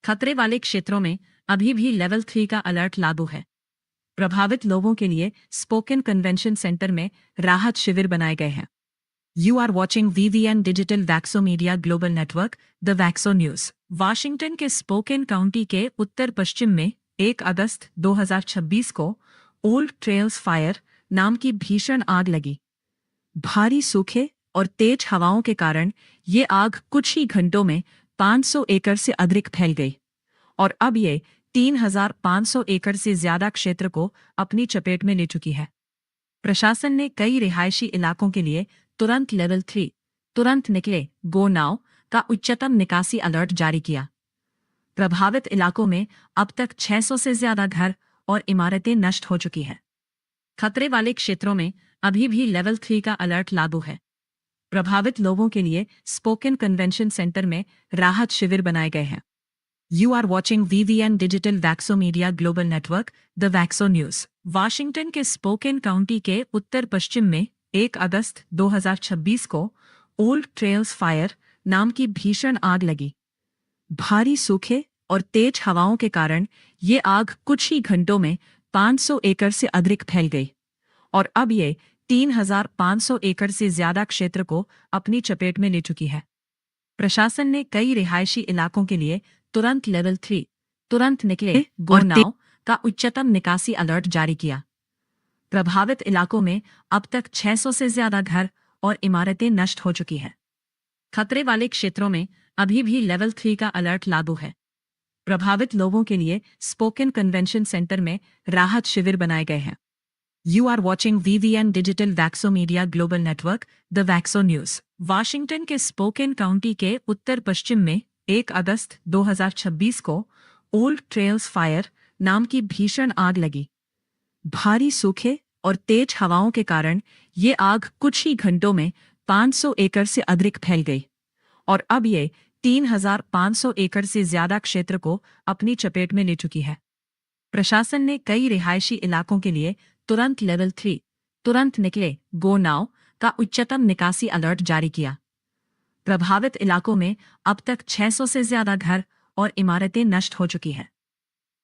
खतरे वाले क्षेत्रों में अभी भी लेवल 3 का अलर्ट लागू है। प्रभावित लोगों के लिए स्पोकन कन्वेंशन सेंटर में राहत शिविर बनाए गए हैं। You are watching VVN digital Vaxo media global network, the Vaxo news. Washington के स्पोकन काउंटी के उत्तर पश्चिम में 1 अगस्त 2026 को ओल्ड ट्रेल्स फायर नाम की भीषण आग लगी। भारी सूखे और तेज हवाओं के कारण ये आग कुछ ही घंटों में 500 एकड़ से अधिक फैल गई और अब ये 3,500 एकड़ से ज्यादा क्षेत्र को अपनी चपेट में ले चुकी है। प्रशासन ने कई रिहायशी इलाकों के लिए तुरंत लेवल 3 तुरंत निकले गो नाउ का उच्चतम निकासी अलर्ट जारी किया। प्रभावित इलाकों में अब तक 600 से ज्यादा घर और इमारतें नष्ट हो चुकी हैं। खतरे वाले क्षेत्रों में अभी भी लेवल 3 का अलर्ट लागू है। प्रभावित लोगों के लिए स्पोकन कन्वेंशन सेंटर में राहत शिविर बनाए गए हैं। You are watching VVN digital Vaxo media global network, the Vaxo news. Washington के स्पोकन काउंटी के उत्तर पश्चिम में 1 अगस्त 2026 को ओल्ड ट्रेल्स फायर नाम की भीषण आग लगी। भारी सूखे और तेज हवाओं के कारण ये आग कुछ ही घंटों में 500 एकड़ से अधिक फैल गई और अब ये 3,500 एकड़ से ज्यादा क्षेत्र को अपनी चपेट में ले चुकी है। प्रशासन ने कई रिहायशी इलाकों के लिए तुरंत लेवल 3 तुरंत निकले गो नाउ का उच्चतम निकासी अलर्ट जारी किया। प्रभावित इलाकों में अब तक 600 से ज्यादा घर और इमारतें नष्ट हो चुकी हैं। खतरे वाले क्षेत्रों में अभी भी लेवल 3 का अलर्ट लागू है। प्रभावित लोगों के लिए स्पोकन कन्वेंशन सेंटर में राहत शिविर बनाए गए हैं। You are watching VVN digital Vaxo media global network, the Vaxo news. Washington के स्पोकन काउंटी के उत्तर पश्चिम में 1 अगस्त 2026 को ओल्ड ट्रेल्स फायर नाम की भीषण आग लगी। भारी सूखे और तेज हवाओं के कारण ये आग कुछ ही घंटों में 500 एकड़ से अधिक फैल गई और अब ये 3,500 एकड़ से ज्यादा क्षेत्र को अपनी चपेट में ले चुकी है। प्रशासन ने कई रिहायशी इलाकों के लिए तुरंत लेवल 3 तुरंत निकले गो नाउ का उच्चतम निकासी अलर्ट जारी किया। प्रभावित इलाकों में अब तक 600 से ज्यादा घर और इमारतें नष्ट हो चुकी हैं।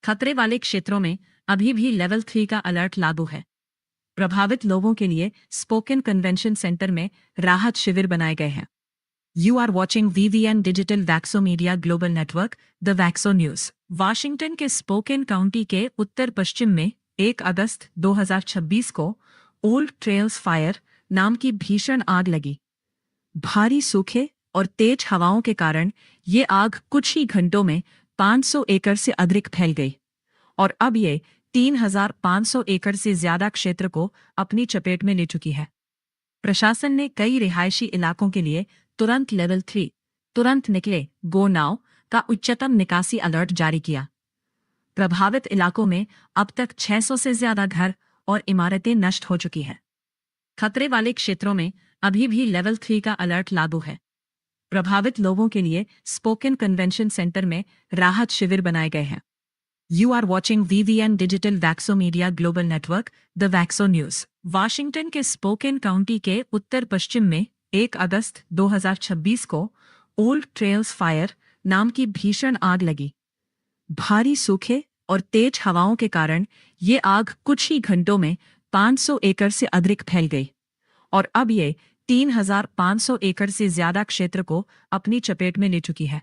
खतरे वाले क्षेत्रों में अभी भी लेवल 3 का अलर्ट लागू है। प्रभावित लोगों के लिए स्पोकन कन्वेंशन सेंटर में राहत शिविर बनाए गए हैं। You are watching VVN digital Vaxo media global network, the Vaxo news. Washington के स्पोकन काउंटी के उत्तर पश्चिम में 1 अगस्त 2026 को ओल्ड ट्रेल्स फायर नाम की भीषण आग लगी। भारी सूखे और तेज हवाओं के कारण ये आग कुछ ही घंटों में 500 एकड़ से अधिक फैल गई और अब ये 3,500 एकड़ से ज्यादा क्षेत्र को अपनी चपेट में ले चुकी है। प्रशासन ने कई रिहायशी इलाकों के लिए तुरंत लेवल 3 तुरंत निकले गो नाउ का उच्चतम निकासी अलर्ट जारी किया। प्रभावित इलाकों में अब तक 600 से ज्यादा घर और इमारतें नष्ट हो चुकी हैं। खतरे वाले क्षेत्रों में अभी भी लेवल 3 का अलर्ट लागू है। प्रभावित लोगों के लिए स्पोकन कन्वेंशन सेंटर में राहत शिविर बनाए गए हैं। You are watching VVN digital Vaxo media global network, the Vaxo news. Washington के स्पोकन काउंटी के उत्तर पश्चिम में 1 अगस्त 2026 को ओल्ड ट्रेल्स फायर नाम की भीषण आग लगी। भारी सूखे और तेज हवाओं के कारण ये आग कुछ ही घंटों में 500 एकड़ से अधिक फैल गई और अब ये 3,500 एकड़ से ज्यादा क्षेत्र को अपनी चपेट में ले चुकी है।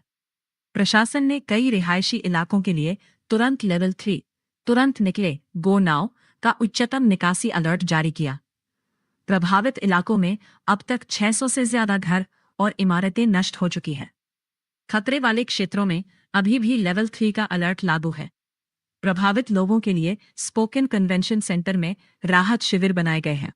प्रशासन ने कई रिहायशी इलाकों के लिए तुरंत लेवल 3 तुरंत निकले गो नाउ का उच्चतम निकासी अलर्ट जारी किया। प्रभावित इलाकों में अब तक 600 से ज्यादा घर और इमारतें नष्ट हो चुकी हैं। खतरे वाले क्षेत्रों में अभी भी लेवल 3 का अलर्ट लागू है। प्रभावित लोगों के लिए स्पोकन कन्वेंशन सेंटर में राहत शिविर बनाए गए हैं।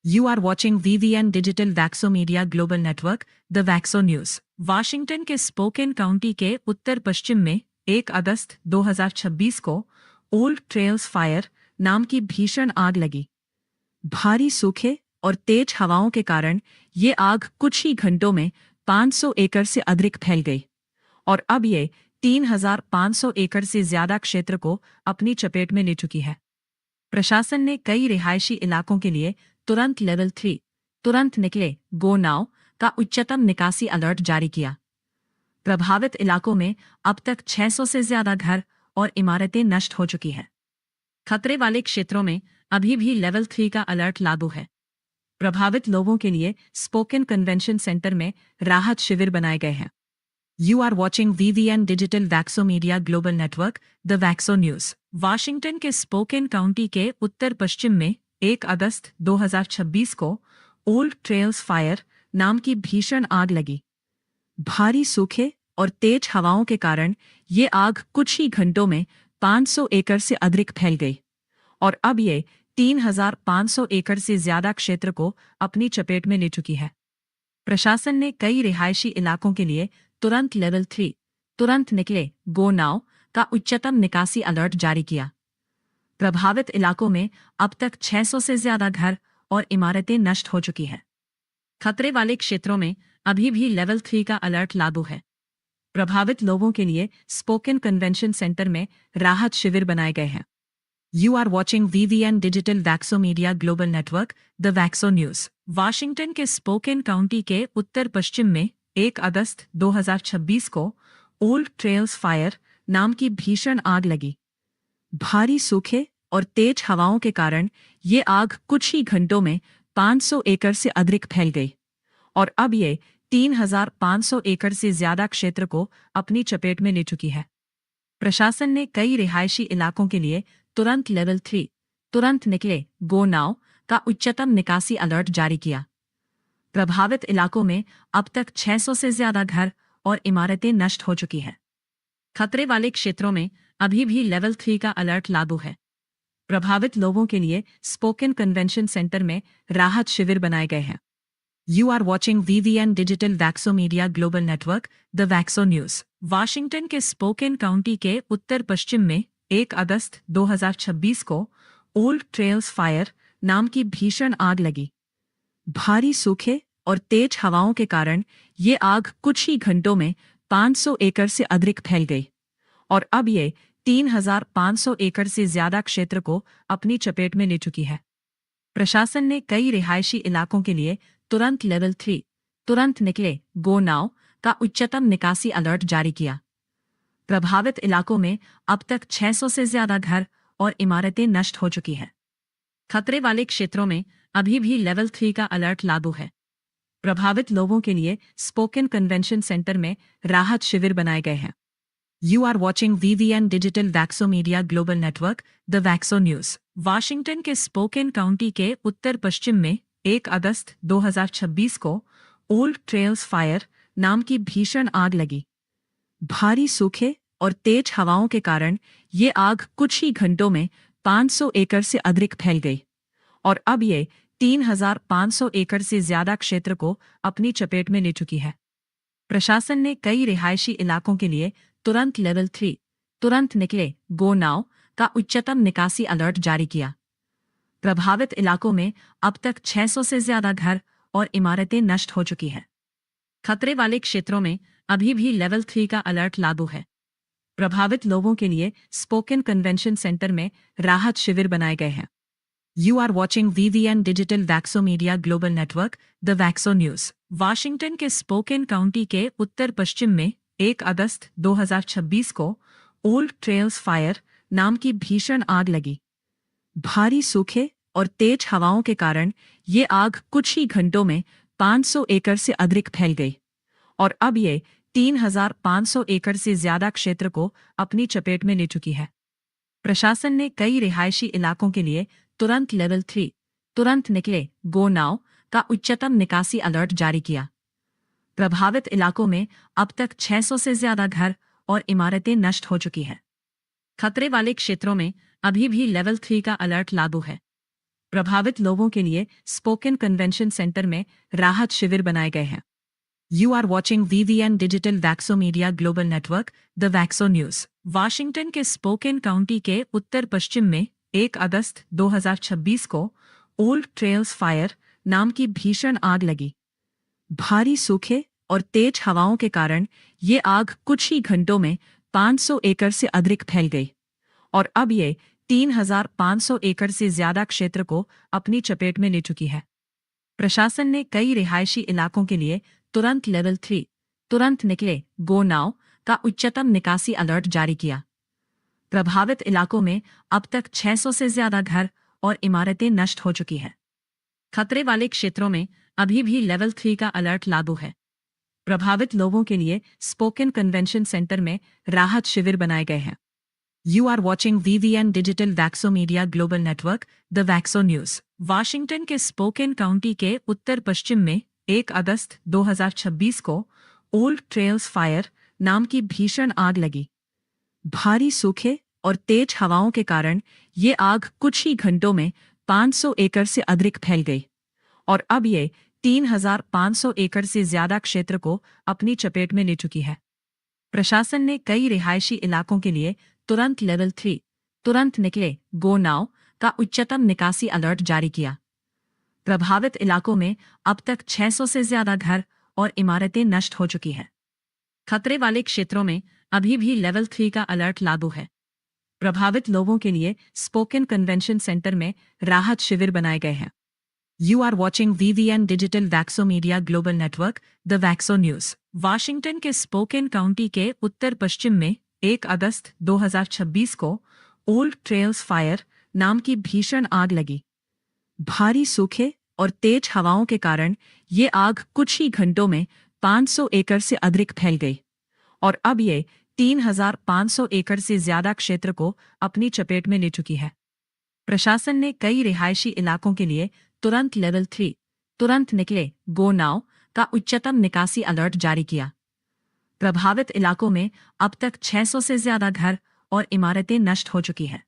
You are watching VVN digital Vaxo media global network, the Vaxo news. Washington के स्पोकन काउंटी के उत्तर पश्चिम में 1 अगस्त 2026 को ओल्ड ट्रेल्स फायर नाम की भीषण आग लगी। भारी सूखे और तेज हवाओं के कारण ये आग कुछ ही घंटों में 500 एकड़ से अधिक फैल गई और अब ये 3,500 एकड़ से ज्यादा क्षेत्र को अपनी चपेट में ले चुकी है। प्रशासन ने कई रिहायशी इलाकों के लिए तुरंत लेवल 3 तुरंत निकले गो नाउ का उच्चतम निकासी अलर्ट जारी किया। प्रभावित इलाकों में अब तक 600 से ज्यादा घर और इमारतें नष्ट हो चुकी हैं। खतरे वाले क्षेत्रों में अभी भी लेवल 3 का अलर्ट लागू है। प्रभावित लोगों के लिए स्पोकन कन्वेंशन सेंटर में राहत शिविर बनाए गए हैं। You are watching VVN digital Vaxo media global network, the Vaxo news. Washington के स्पोकन काउंटी के उत्तर पश्चिम में 1 अगस्त 2026 को ओल्ड ट्रेल्स फायर नाम की भीषण आग लगी। भारी सूखे और तेज हवाओं के कारण ये आग कुछ ही घंटों में 500 एकड़ से अधिक फैल गई और अब ये 3,500 एकड़ से ज्यादा क्षेत्र को अपनी चपेट में ले चुकी है। प्रशासन ने कई रिहायशी इलाकों के लिए तुरंत लेवल 3 तुरंत निकले गो नाउ का उच्चतम निकासी अलर्ट जारी किया। प्रभावित इलाकों में अब तक 600 से ज्यादा घर और इमारतें नष्ट हो चुकी हैं। खतरे वाले क्षेत्रों में अभी भी लेवल 3 का अलर्ट लागू है। प्रभावित लोगों के लिए स्पोकन कन्वेंशन सेंटर में राहत शिविर बनाए गए हैं। You are watching VVN digital Vaxo media global network, the Vaxo news. Washington के स्पोकन काउंटी के उत्तर पश्चिम में 1 अगस्त 2026 को ओल्ड ट्रेल्स फायर नाम की भीषण आग लगी। भारी सूखे और तेज हवाओं के कारण ये आग कुछ ही घंटों में 500 एकड़ से अधिक फैल गई और अब ये 3,500 एकड़ से ज्यादा क्षेत्र को अपनी चपेट में ले चुकी है। प्रशासन ने कई रिहायशी इलाकों के लिए तुरंत लेवल 3 तुरंत निकले गो नाउ का उच्चतम निकासी अलर्ट जारी किया। प्रभावित इलाकों में अब तक 600 से ज्यादा घर और इमारतें नष्ट हो चुकी हैं। खतरे वाले क्षेत्रों में अभी भी लेवल 3 का अलर्ट लागू है। प्रभावित लोगों के लिए स्पोकन कन्वेंशन सेंटर में राहत शिविर बनाए गए हैं। You are watching VVN digital Vaxo media global network, the Vaxo news. Washington के स्पोकन काउंटी के उत्तर पश्चिम में 1 अगस्त 2026 को ओल्ड ट्रेल्स फायर नाम की भीषण आग लगी। भारी सूखे और तेज हवाओं के कारण ये आग कुछ ही घंटों में 500 एकड़ से अधिक फैल गई और अब ये 3,500 एकड़ से ज्यादा क्षेत्र को अपनी चपेट में ले चुकी है। प्रशासन ने कई रिहायशी इलाकों के लिए तुरंत लेवल 3 तुरंत निकले गो नाउ का उच्चतम निकासी अलर्ट जारी किया। प्रभावित इलाकों में अब तक 600 से ज्यादा घर और इमारतें नष्ट हो चुकी हैं। खतरे वाले क्षेत्रों में अभी भी लेवल 3 का अलर्ट लागू है। प्रभावित लोगों के लिए स्पोकन कन्वेंशन सेंटर में राहत शिविर बनाए गए हैं। You are watching VVN digital Vaxo media global network, the Vaxo news. Washington के स्पोकन काउंटी के उत्तर पश्चिम में 1 अगस्त 2026 को ओल्ड ट्रेल्स फायर नाम की भीषण आग लगी। भारी सूखे और तेज हवाओं के कारण ये आग कुछ ही घंटों में 500 एकड़ से अधिक फैल गई और अब ये 3,500 एकड़ से ज्यादा क्षेत्र को अपनी चपेट में ले चुकी है। प्रशासन ने कई रिहायशी इलाकों के लिए तुरंत लेवल 3 तुरंत निकले गो नाउ का उच्चतम निकासी अलर्ट जारी किया। प्रभावित इलाकों में अब तक 600 से ज्यादा घर और इमारतें नष्ट हो चुकी हैं। खतरे वाले क्षेत्रों में अभी भी लेवल 3 का अलर्ट लागू है। प्रभावित लोगों के लिए स्पोकन कन्वेंशन सेंटर में राहत शिविर बनाए गए हैं। You are watching VVN digital Vaxo media global network, the Vaxo news. Washington के स्पोकन काउंटी के उत्तर पश्चिम में 1 अगस्त 2026 को ओल्ड ट्रेल्स फायर नाम की भीषण आग लगी। भारी सूखे और तेज हवाओं के कारण ये आग कुछ ही घंटों में 500 एकड़ से अधिक फैल गई और अब ये 3,500 एकड़ से ज्यादा क्षेत्र को अपनी चपेट में ले चुकी है। प्रशासन ने कई रिहायशी इलाकों के लिए तुरंत लेवल 3 तुरंत निकले गो नाउ का उच्चतम निकासी अलर्ट जारी किया। प्रभावित इलाकों में अब तक 600 से ज्यादा घर और इमारतें नष्ट हो चुकी हैं। खतरे वाले क्षेत्रों में अभी भी लेवल 3 का अलर्ट लागू है। प्रभावित लोगों के लिए स्पोकन कन्वेंशन सेंटर में राहत शिविर बनाए गए हैं। You are watching VVN digital Vaxo media global network, the Vaxo news. Washington के स्पोकन काउंटी के उत्तर पश्चिम में 1 अगस्त 2026 को ओल्ड ट्रेल्स फायर नाम की भीषण आग लगी। भारी सूखे और तेज हवाओं के कारण ये आग कुछ ही घंटों में 500 एकड़ से अधिक फैल गई और अब ये 3,500 एकड़ से ज्यादा क्षेत्र को अपनी चपेट में ले चुकी है। प्रशासन ने कई रिहायशी इलाकों के लिए तुरंत लेवल 3 तुरंत निकले गो नाउ का उच्चतम निकासी अलर्ट जारी किया। प्रभावित इलाकों में अब तक 600 से ज्यादा घर और इमारतें नष्ट हो चुकी हैं। खतरे वाले क्षेत्रों में अभी भी लेवल 3 का अलर्ट लागू है। प्रभावित लोगों के लिए स्पोकन कन्वेंशन सेंटर में राहत शिविर बनाए गए हैं। You are watching VVN digital Vaxo media global network, the Vaxo news. Washington के स्पोकन काउंटी के उत्तर पश्चिम में 1 अगस्त 2026 को ओल्ड ट्रेल्स फायर नाम की भीषण आग लगी। भारी सूखे और तेज हवाओं के कारण ये आग कुछ ही घंटों में 500 एकड़ से अधिक फैल गई और अब ये 3,500 एकड़ से ज्यादा क्षेत्र को अपनी चपेट में ले चुकी है। प्रशासन ने कई रिहायशी इलाकों के लिए तुरंत लेवल 3 तुरंत निकले गो नाउ का उच्चतम निकासी अलर्ट जारी किया। प्रभावित इलाकों में अब तक 600 से ज्यादा घर और इमारतें नष्ट हो चुकी हैं। खतरे वाले क्षेत्रों में अभी भी लेवल 3 का अलर्ट लागू है। प्रभावित लोगों के लिए स्पोकन कन्वेंशन सेंटर में राहत शिविर बनाए गए हैं। You are watching VVN digital Vaxo media global network, the Vaxo news. Washington के स्पोकन काउंटी के उत्तर पश्चिम में 1 अगस्त 2026 को ओल्ड ट्रेल्स फायर नाम की भीषण आग लगी। भारी सूखे और तेज हवाओं के कारण ये आग कुछ ही घंटों में 500 एकड़ से अधिक फैल गई और अब ये 3,500 एकड़ से ज्यादा क्षेत्र को अपनी चपेट में ले चुकी है। प्रशासन ने कई रिहायशी इलाकों के लिए तुरंत लेवल 3 तुरंत निकले गो नाउ का उच्चतम निकासी अलर्ट जारी किया। प्रभावित इलाकों में अब तक 600 से ज्यादा घर और इमारतें नष्ट हो चुकी हैं।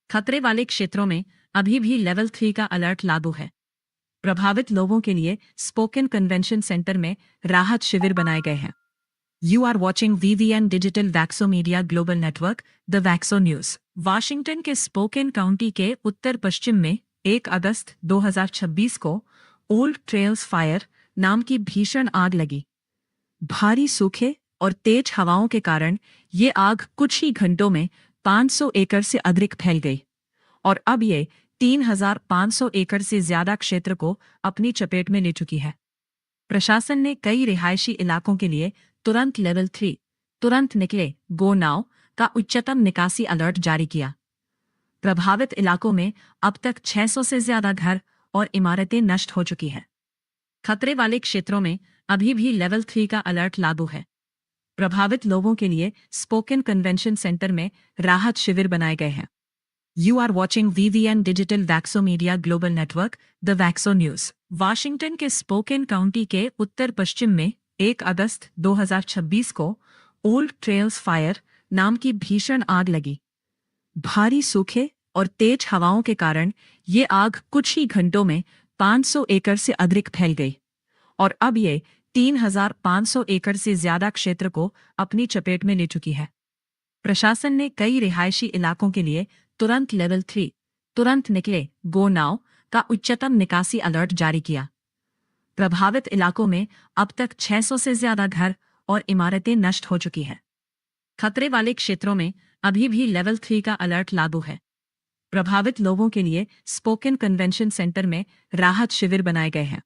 खतरे वाले क्षेत्रों में अभी भी लेवल 3 का अलर्ट लागू है। प्रभावित लोगों के लिए स्पोकन कन्वेंशन सेंटर में राहत शिविर बनाए गए हैं। You are watching VVN digital Vaxo media global network, the Vaxo news. Washington के स्पोकन काउंटी के उत्तर पश्चिम में 1 अगस्त 2026 को ओल्ड ट्रेल्स फायर नाम की भीषण आग लगी। भारी सूखे और तेज हवाओं के कारण ये आग कुछ ही घंटों में 500 एकड़ से अधिक फैल गई और अब ये 3,500 एकड़ से ज्यादा क्षेत्र को अपनी चपेट में ले चुकी है। प्रशासन ने कई रिहायशी इलाकों के लिए तुरंत लेवल 3 तुरंत निकले गो नाउ का उच्चतम निकासी अलर्ट जारी किया। प्रभावित इलाकों में अब तक 600 से ज्यादा घर और इमारतें नष्ट हो चुकी हैं। खतरे वाले क्षेत्रों में अभी भी लेवल 3 का अलर्ट लागू है। प्रभावित लोगों के लिए स्पोकन कन्वेंशन सेंटर में राहत शिविर बनाए गए हैं। You are watching VVN digital Vaxo media global network, the Vaxo news. Washington के स्पोकन काउंटी के उत्तर पश्चिम में 1 अगस्त 2026 को ओल्ड ट्रेल्स फायर नाम की भीषण आग लगी। भारी सूखे और तेज हवाओं के कारण ये आग कुछ ही घंटों में 500 एकड़ से अधिक फैल गई और अब ये 3,500 एकड़ से ज्यादा क्षेत्र को अपनी चपेट में ले चुकी है। प्रशासन ने कई रिहायशी इलाकों के लिए तुरंत लेवल 3 तुरंत निकले गो नाउ का उच्चतम निकासी अलर्ट जारी किया। प्रभावित इलाकों में अब तक 600 से ज्यादा घर और इमारतें नष्ट हो चुकी हैं। खतरे वाले क्षेत्रों में अभी भी लेवल 3 का अलर्ट लागू है। प्रभावित लोगों के लिए स्पोकन कन्वेंशन सेंटर में राहत शिविर बनाए गए हैं।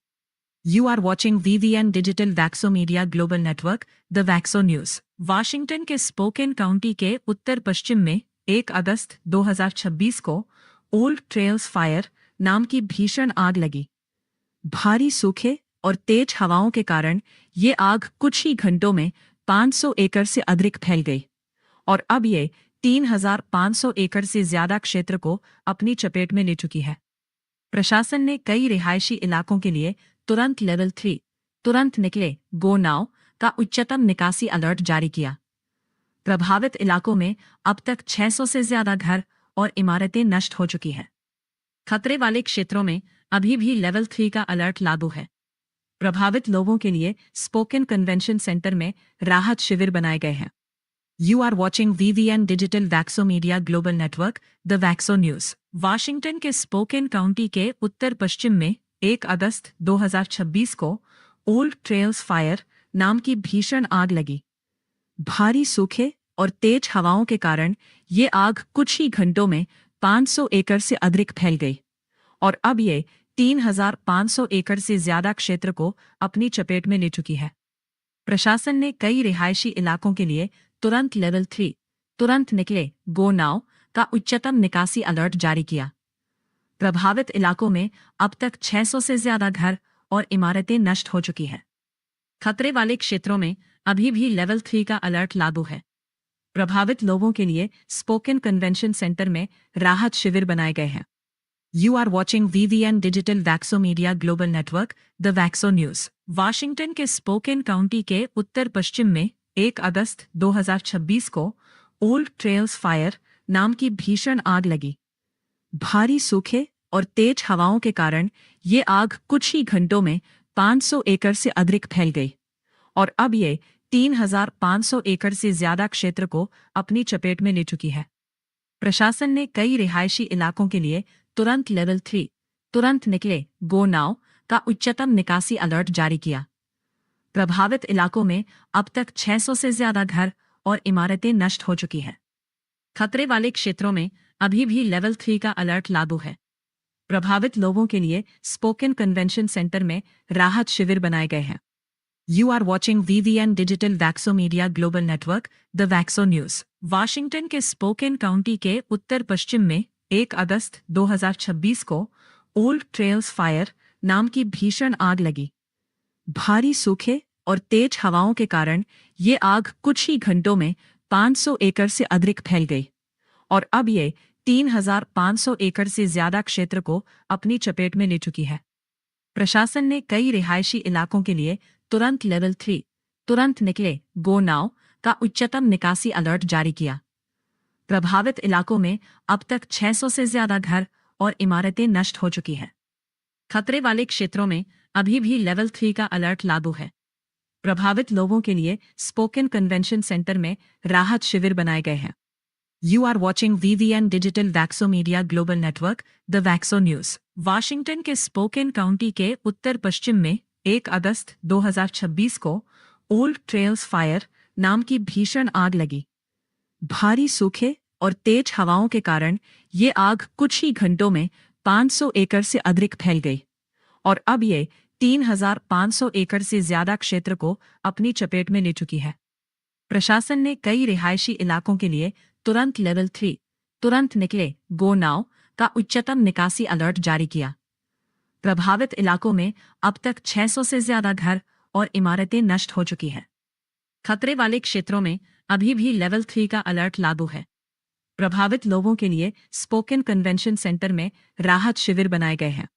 You are watching VVN digital Vaxo media global network, the Vaxo news. Washington के स्पोकन काउंटी के उत्तर पश्चिम में 1 अगस्त 2026 को ओल्ड ट्रेल्स फायर नाम की भीषण आग लगी। भारी सूखे और तेज हवाओं के कारण ये आग कुछ ही घंटों में 500 एकड़ से अधिक फैल गई और अब ये 3,500 एकड़ से ज्यादा क्षेत्र को अपनी चपेट में ले चुकी है। प्रशासन ने कई रिहायशी इलाकों के लिए तुरंत लेवल 3 तुरंत निकले गो नाउ का उच्चतम निकासी अलर्ट जारी किया। प्रभावित इलाकों में अब तक 600 से ज्यादा घर और इमारतें नष्ट हो चुकी हैं। खतरे वाले क्षेत्रों में अभी भी लेवल 3 का अलर्ट लागू है। प्रभावित लोगों के लिए स्पोकन कन्वेंशन सेंटर में राहत शिविर बनाए गए हैं। You are watching VVN digital Vaxo media global network, the Vaxo news. Washington के स्पोकन काउंटी के उत्तर पश्चिम में 1 अगस्त 2026 को ओल्ड ट्रेल्स फायर नाम की भीषण आग लगी। भारी सूखे और तेज हवाओं के कारण ये आग कुछ ही घंटों में 500 एकड़ से अधिक फैल गई और अब ये 3,500 एकड़ से ज्यादा क्षेत्र को अपनी चपेट में ले चुकी है। प्रशासन ने कई रिहायशी इलाकों के लिए तुरंत लेवल 3 तुरंत निकले गो नाउ का उच्चतम निकासी अलर्ट जारी किया। प्रभावित इलाकों में अब तक 600 से ज्यादा घर और इमारतें नष्ट हो चुकी हैं। खतरे वाले क्षेत्रों में अभी भी लेवल 3 का अलर्ट लागू है। प्रभावित लोगों के लिए स्पोकन कन्वेंशन सेंटर में राहत शिविर बनाए गए हैं। You are watching VVN Digital Vaxo Media Global Network, The Vaxo News। Washington के स्पोकन काउंटी के उत्तर पश्चिम में 1 अगस्त 2026 को ओल्ड ट्रेल्स फायर नाम की भीषण आग लगी। भारी सूखे और तेज हवाओं के कारण ये आग कुछ ही घंटों में 500 एकड़ से अधिक फैल गई और अब ये 3,500 एकड़ से ज्यादा क्षेत्र को अपनी चपेट में ले चुकी है। प्रशासन ने कई रिहायशी इलाकों के लिए तुरंत लेवल 3 तुरंत निकले गो नाउ का उच्चतम निकासी अलर्ट जारी किया। प्रभावित इलाकों में अब तक 600 से ज्यादा घर और इमारतें नष्ट हो चुकी हैं। खतरे वाले क्षेत्रों में अभी भी लेवल 3 का अलर्ट लागू है। प्रभावित लोगों के लिए स्पोकन कन्वेंशन सेंटर में राहत शिविर बनाए गए हैं। You are watching VVN Digital Vaxo Media Global Network, The Vaxo News। Washington के स्पोकन काउंटी के उत्तर पश्चिम में 1 अगस्त 2026 को ओल्ड ट्रेल्स फायर नाम की भीषण आग लगी। भारी सूखे और तेज हवाओं के कारण ये आग कुछ ही घंटों में 500 एकड़ से अधिक फैल गई और अब ये 3,500 एकड़ से ज्यादा क्षेत्र को अपनी चपेट में ले चुकी है। प्रशासन ने कई रिहायशी इलाकों के लिए तुरंत लेवल 3 तुरंत निकले गो नाउ का उच्चतम निकासी अलर्ट जारी किया। प्रभावित इलाकों में अब तक 600 से ज्यादा घर और इमारतें नष्ट हो चुकी हैं। खतरे वाले क्षेत्रों में अभी भी लेवल 3 का अलर्ट लागू है। प्रभावित लोगों के लिए स्पोकन कन्वेंशन सेंटर में राहत शिविर बनाए गए हैं। You are watching VVN Digital Vaxo Media Global Network, The Vaxo News। Washington के स्पोकन काउंटी के उत्तर पश्चिम में 1 अगस्त 2026 को ओल्ड ट्रेल्स फायर नाम की भीषण आग लगी। भारी सूखे और तेज हवाओं के कारण ये आग कुछ ही घंटों में 500 एकड़ से अधिक फैल गई और अब ये 3,500 एकड़ से ज्यादा क्षेत्र को अपनी चपेट में ले चुकी है। प्रशासन ने कई रिहायशी इलाकों के लिए तुरंत लेवल 3 तुरंत निकले गो नाउ का उच्चतम निकासी अलर्ट जारी किया। प्रभावित इलाकों में अब तक 600 से ज्यादा घर और इमारतें नष्ट हो चुकी हैं। खतरे वाले क्षेत्रों में अभी भी लेवल 3 का अलर्ट लागू है। प्रभावित लोगों के लिए स्पोकन कन्वेंशन सेंटर में राहत शिविर बनाए गए हैं।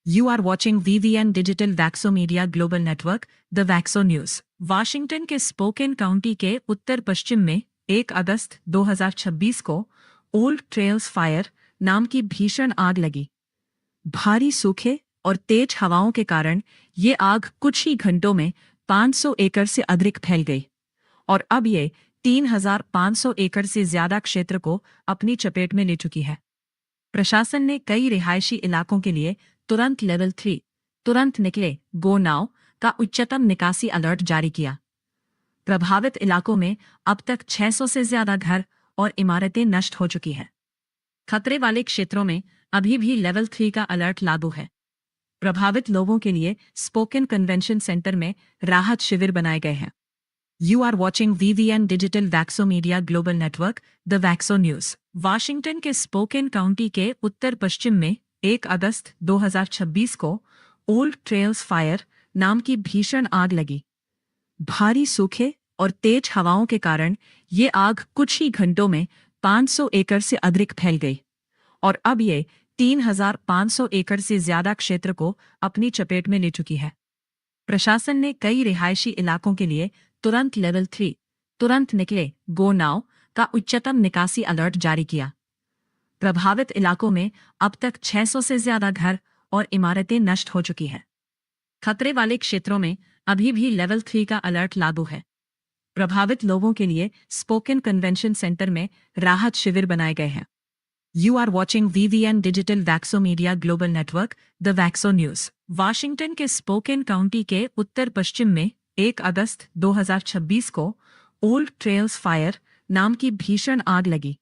You are watching VVN Digital Vaxo Media Global Network, The Vaxo News। Washington के स्पोकन काउंटी के उत्तर पश्चिम में 1 अगस्त 2026 को ओल्ड ट्रेल्स फायर नाम की भीषण आग लगी। भारी सूखे और तेज हवाओं के कारण ये आग कुछ ही घंटों में 500 एकड़ से अधिक फैल गई और अब ये 3,500 एकड़ से ज्यादा क्षेत्र को अपनी चपेट में ले चुकी है। प्रशासन ने कई रिहायशी इलाकों के लिए तुरंत लेवल 3 तुरंत निकले गो नाउ का उच्चतम निकासी अलर्ट जारी किया। प्रभावित इलाकों में अब तक 600 से ज्यादा घर और इमारतें नष्ट हो चुकी हैं। खतरे वाले क्षेत्रों में अभी भी लेवल 3 का अलर्ट लागू है। प्रभावित लोगों के लिए स्पोकन कन्वेंशन सेंटर में राहत शिविर बनाए गए हैं। You are watching VVN Digital Vaxo Media Global Network, The Vaxo News। Washington के स्पोकन काउंटी के उत्तर पश्चिम में 1 अगस्त 2026 को ओल्ड ट्रेल्स फायर नाम की भीषण आग लगी। भारी सूखे और तेज हवाओं के कारण ये आग कुछ ही घंटों में 500 एकड़ से अधिक फैल गई और अब ये 3,500 एकड़ से ज्यादा क्षेत्र को अपनी चपेट में ले चुकी है। प्रशासन ने कई रिहायशी इलाकों के लिए तुरंत लेवल 3 तुरंत निकले गो नाउ का उच्चतम निकासी अलर्ट जारी किया। प्रभावित इलाकों में अब तक 600 से ज्यादा घर और इमारतें नष्ट हो चुकी हैं। खतरे वाले क्षेत्रों में अभी भी लेवल 3 का अलर्ट लागू है। प्रभावित लोगों के लिए स्पोकन कन्वेंशन सेंटर में राहत शिविर बनाए गए हैं। You are watching VVN Digital Vaxo Media Global Network, The Vaxo News। Washington के स्पोकन काउंटी के उत्तर पश्चिम में 1 अगस्त 2026 को ओल्ड ट्रेल्स फायर नाम की भीषण आग लगी।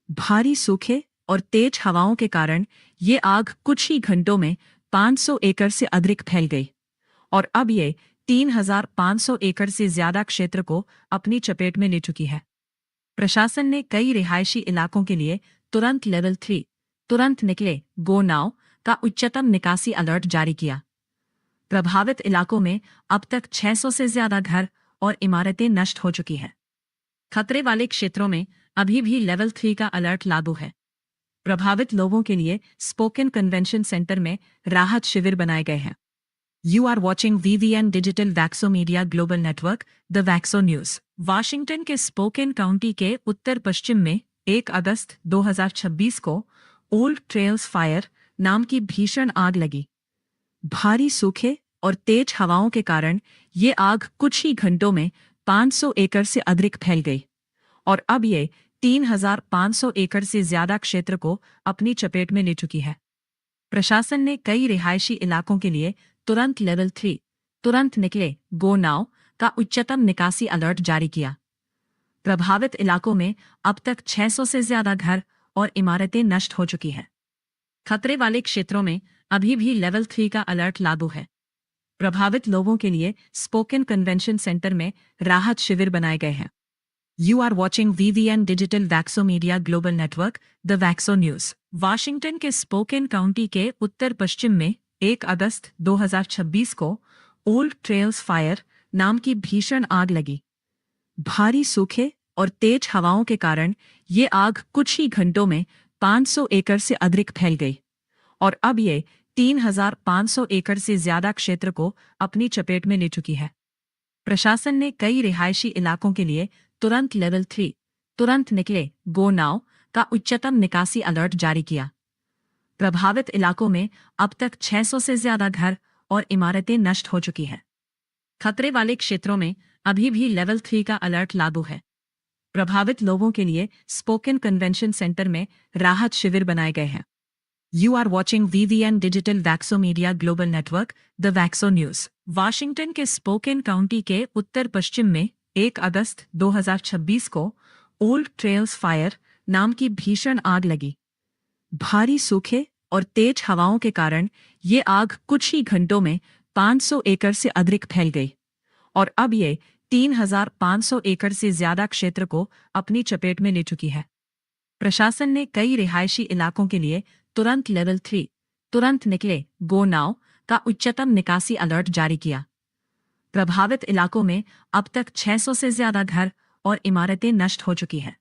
भारी सूखे और तेज हवाओं के कारण ये आग कुछ ही घंटों में 500 एकड़ से अधिक फैल गई और अब ये 3,500 एकड़ से ज्यादा क्षेत्र को अपनी चपेट में ले चुकी है। प्रशासन ने कई रिहायशी इलाकों के लिए तुरंत लेवल 3 तुरंत निकले गो नाउ का उच्चतम निकासी अलर्ट जारी किया। प्रभावित इलाकों में अब तक 600 से ज्यादा घर और इमारतें नष्ट हो चुकी हैं। खतरे वाले क्षेत्रों में अभी भी लेवल 3 का अलर्ट लागू है। प्रभावित लोगों के लिए स्पोकन कन्वेंशन सेंटर में राहत शिविर बनाए गए हैं। You are watching VVN Digital Vaxo Media Global Network, The Vaxo News। Washington के स्पोकन काउंटी के उत्तर पश्चिम में 1 अगस्त 2026 को ओल्ड ट्रेल्स फायर नाम की भीषण आग लगी। भारी सूखे और तेज हवाओं के कारण ये आग कुछ ही घंटों में 500 एकड़ से अधिक फैल गई और अब ये 3,500 एकड़ से ज्यादा क्षेत्र को अपनी चपेट में ले चुकी है। प्रशासन ने कई रिहायशी इलाकों के लिए तुरंत लेवल 3 तुरंत निकले गो नाउ का उच्चतम निकासी अलर्ट जारी किया। प्रभावित इलाकों में अब तक 600 से ज्यादा घर और इमारतें नष्ट हो चुकी हैं। खतरे वाले क्षेत्रों में अभी भी लेवल 3 का अलर्ट लागू है। प्रभावित लोगों के लिए स्पोकन कन्वेंशन सेंटर में राहत शिविर बनाए गए हैं। You are watching VVN Digital Vaxo Media Global Network, The Vaxo News। Washington के स्पोकन काउंटी के उत्तर पश्चिम में 1 अगस्त 2026 को ओल्ड ट्रेल्स फायर नाम की भीषण आग लगी। भारी सूखे और तेज हवाओं के कारण ये आग कुछ ही घंटों में 500 एकड़ से अधिक फैल गई और अब ये 3,500 एकड़ से ज्यादा क्षेत्र को अपनी चपेट में ले चुकी है। प्रशासन ने कई रिहायशी इलाकों के लिए तुरंत लेवल 3 तुरंत निकले गो नाउ का उच्चतम निकासी अलर्ट जारी किया। प्रभावित इलाकों में अब तक 600 से ज्यादा घर और इमारतें नष्ट हो चुकी हैं। खतरे वाले क्षेत्रों में अभी भी लेवल 3 का अलर्ट लागू है। प्रभावित लोगों के लिए स्पोकन कन्वेंशन सेंटर में राहत शिविर बनाए गए हैं। You are watching VVN Digital Vaxo Media Global Network, The Vaxo News। Washington के स्पोकन काउंटी के उत्तर पश्चिम में 1 अगस्त 2026 को ओल्ड ट्रेल्स फायर नाम की भीषण आग लगी। भारी सूखे और तेज हवाओं के कारण ये आग कुछ ही घंटों में 500 एकड़ से अधिक फैल गई और अब ये 3,500 एकड़ से ज्यादा क्षेत्र को अपनी चपेट में ले चुकी है। प्रशासन ने कई रिहायशी इलाकों के लिए तुरंत लेवल 3 तुरंत निकले गो नाउ का उच्चतम निकासी अलर्ट जारी किया। प्रभावित इलाकों में अब तक 600 से ज्यादा घर और इमारतें नष्ट हो चुकी हैं।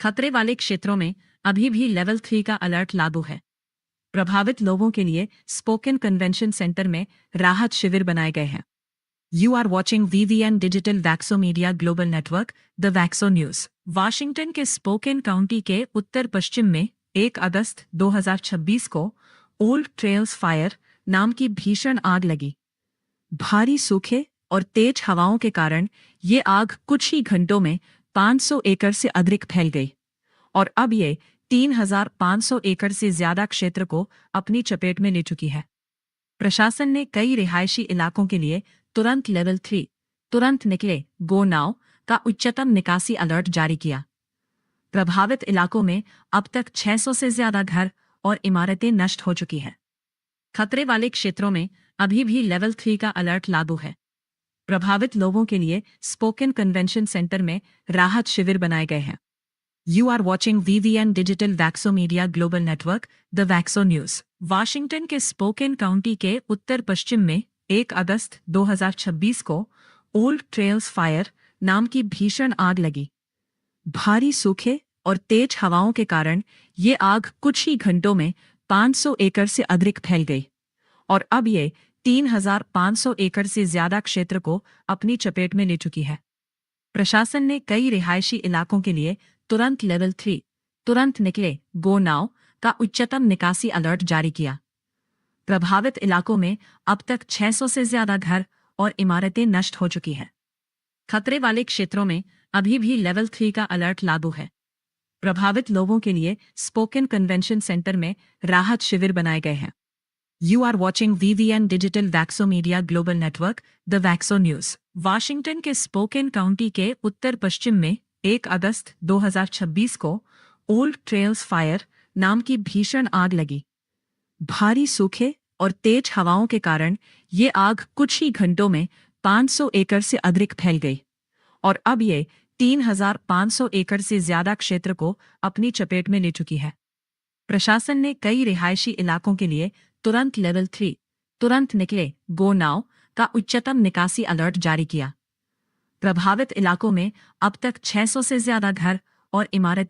खतरे वाले क्षेत्रों में अभी भी लेवल 3 का अलर्ट लागू है। प्रभावित लोगों के लिए स्पोकन कन्वेंशन सेंटर में राहत शिविर बनाए गए हैं। You are watching VVN Digital Vaxo Media Global Network, The Vaxo News। Washington के स्पोकन काउंटी के उत्तर पश्चिम में 1 अगस्त 2026 को ओल्ड ट्रेल्स फायर नाम की भीषण आग लगी। भारी सूखे और तेज हवाओं के कारण ये आग कुछ ही घंटों में 500 एकड़ से अधिक फैल गई और अब ये 3,500 एकड़ से ज्यादा क्षेत्र को अपनी चपेट में ले चुकी है। प्रशासन ने कई रिहायशी इलाकों के लिए तुरंत लेवल 3 तुरंत निकले गो नाउ का उच्चतम निकासी अलर्ट जारी किया। प्रभावित इलाकों में अब तक 600 से ज्यादा घर और इमारतें नष्ट हो चुकी हैं। खतरे वाले क्षेत्रों में अभी भी लेवल 3 का अलर्ट लागू है। प्रभावित लोगों के लिए स्पोकन कन्वेंशन सेंटर में राहत शिविर बनाए गए हैं। You are watching VVN Digital Vaxo Media Global Network, The Vaxo News। Washington के स्पोकन काउंटी के उत्तर पश्चिम में 1 अगस्त 2026 को ओल्ड ट्रेल्स फायर नाम की भीषण आग लगी। भारी सूखे और तेज हवाओं के कारण ये आग कुछ ही घंटों में 500 एकड़ से अधिक फैल गई और अब ये 3,500 एकड़ से ज्यादा क्षेत्र को अपनी चपेट में ले चुकी है। प्रशासन ने कई रिहायशी इलाकों के लिए तुरंत लेवल 3 तुरंत निकले गो नाउ का उच्चतम निकासी अलर्ट जारी किया। प्रभावित इलाकों में अब तक 600 से ज्यादा घर और इमारतें नष्ट हो चुकी हैं। खतरे वाले क्षेत्रों में अभी भी लेवल 3 का अलर्ट लागू है। प्रभावित लोगों के लिए स्पोकन कन्वेंशन सेंटर में राहत शिविर बनाए गए हैं। You are watching VVN Digital Vaxo Media Global Network, The Vaxo News। Washington के स्पोकन काउंटी के उत्तर पश्चिम में 1 अगस्त 2026 को ओल्ड ट्रेल्स फायर नाम की भीषण आग लगी। भारी सूखे और तेज हवाओं के कारण ये आग कुछ ही घंटों में 500 एकड़ से अधिक फैल गई और अब ये 3,500 एकड़ से ज्यादा क्षेत्र को अपनी चपेट में ले चुकी है। प्रशासन ने कई रिहायशी इलाकों के लिए तुरंत लेवल 3 तुरंत निकले गो नाउ का उच्चतम निकासी अलर्ट जारी किया। प्रभावित इलाकों में अब तक 600 से ज्यादा घर और इमारत